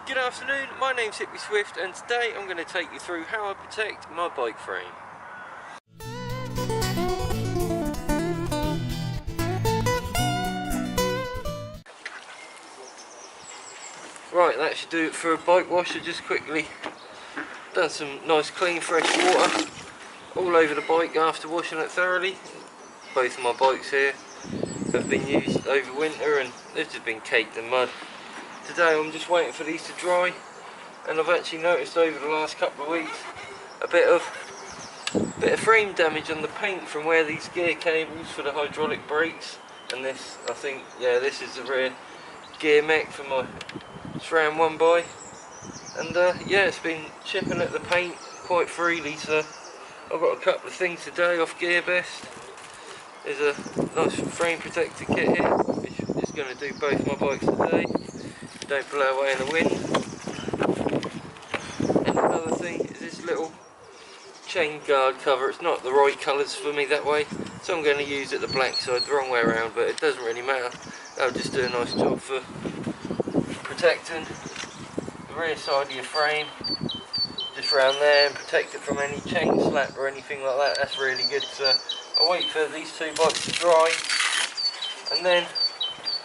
Good afternoon, my name's Hippie Swift and today I'm going to take you through how I protect my bike frame. Right, that should do it for a bike wash. I just quickly done some nice clean fresh water all over the bike after washing it thoroughly. Both of my bikes here have been used over winter and they've just been caked in mud. Today I'm just waiting for these to dry, and I've actually noticed over the last couple of weeks a bit of frame damage on the paint from where these gear cables for the hydraulic brakes, and this, I think, yeah, this is the rear gear mech for my SRAM 1x, and yeah, it's been chipping at the paint quite freely, so I've got a couple of things today off GearBest. There's a nice frame protector kit here, which is going to do both my bikes today. Don't blow away in the wind. And another thing is this little chain guard cover. It's not the right colours for me that way, so I'm going to use it the black side, the wrong way around, but it doesn't really matter. That'll just do a nice job for protecting the rear side of your frame, just around there, and protect it from any chain slap or anything like that. That's really good. So I'll wait for these two bikes to dry, and then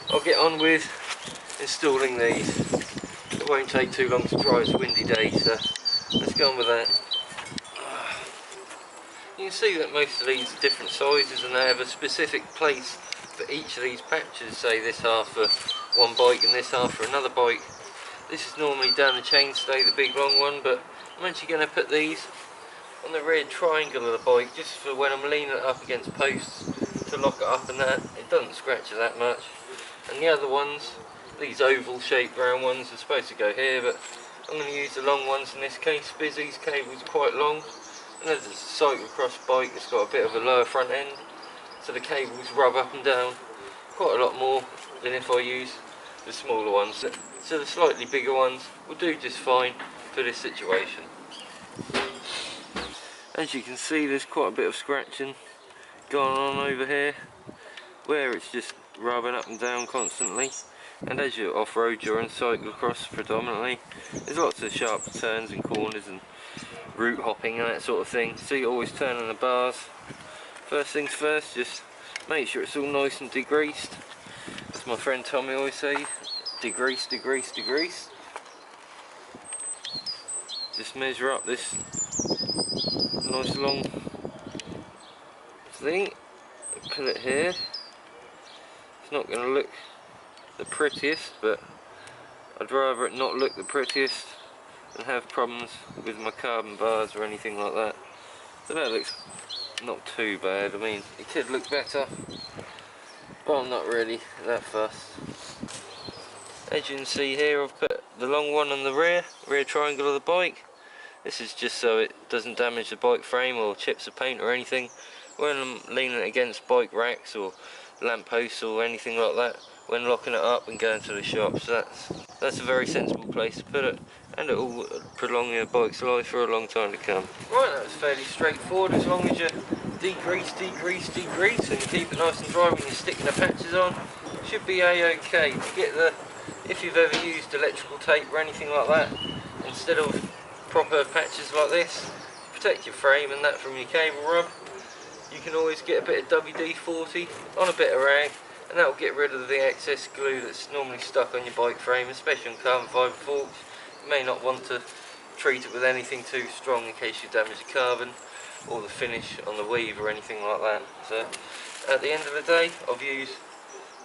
I'll get on with installing these. It won't take too long to dry, it's a windy day, so let's go on with that. You can see that most of these are different sizes and they have a specific place for each of these patches. Say this half for one bike and this half for another bike. This is normally down the chainstay, the big long one, but I'm actually going to put these on the rear triangle of the bike just for when I'm leaning it up against posts to lock it up, and that it doesn't scratch it that much. And the other ones, these oval shaped round ones, are supposed to go here, but I'm going to use the long ones in this case because these cables are quite long, and as it's a cyclocross bike it's got a bit of a lower front end, so the cables rub up and down quite a lot more than if I use the smaller ones. So the slightly bigger ones will do just fine for this situation. As you can see, there's quite a bit of scratching going on over here where it's just rubbing up and down constantly. And as you off-road during cyclocross predominantly, there's lots of sharp turns and corners and route hopping and that sort of thing, so you're always turning the bars. First things first, just make sure it's all nice and degreased. As my friend Tommy always say, degrease, degrease, degrease. Just measure up this nice long thing, put it here. It's not going to look the prettiest, but I'd rather it not look the prettiest than have problems with my carbon bars or anything like that. So that looks not too bad. I mean, it could look better, but I'm not really that fussed. As you can see here, I've put the long one on the rear triangle of the bike. This is just so it doesn't damage the bike frame or chips the paint or anything when I'm leaning against bike racks or lampposts or anything like that when locking it up and going to the shop. So that's a very sensible place to put it, and it will prolong your bike's life for a long time to come. Right, that was fairly straightforward. As long as you degrease, degrease, degrease, and you keep it nice and dry when you're sticking the patches on, it should be a-okay. If you've ever used electrical tape or anything like that, instead of proper patches like this, protect your frame and that from your cable rub, you can always get a bit of WD-40 on a bit of rag, and that will get rid of the excess glue that's normally stuck on your bike frame, especially on carbon fibre forks. You may not want to treat it with anything too strong in case you damage the carbon or the finish on the weave or anything like that. So at the end of the day, I've used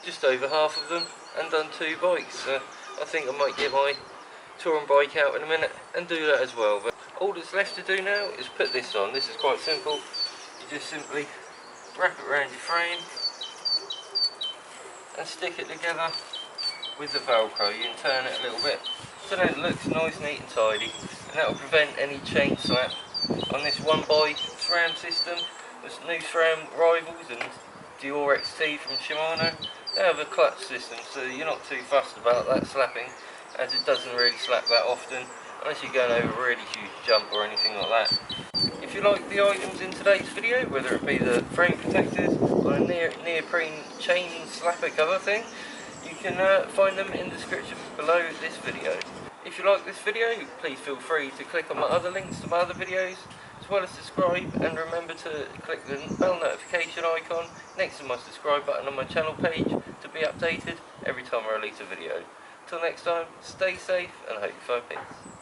just over half of them and done two bikes, so I think I might get my touring bike out in a minute and do that as well. But all that's left to do now is put this on. This is quite simple. You just simply wrap it around your frame and stick it together with the Velcro. You can turn it a little bit so that it looks nice, neat and tidy, and that will prevent any chain slap on this 1x SRAM system. There's new SRAM rivals and Dior XT from Shimano. They have a clutch system, so you're not too fussed about that slapping, as it doesn't really slap that often unless you're going over a really huge jump or anything like that. If you like the items in today's video, whether it be the frame protectors or a neoprene chain slapper cover thing, you can find them in the description below this video. If you like this video, please feel free to click on my other links to my other videos, as well as subscribe, and remember to click the bell notification icon next to my subscribe button on my channel page to be updated every time I release a video. Till next time, stay safe and hope you find peace.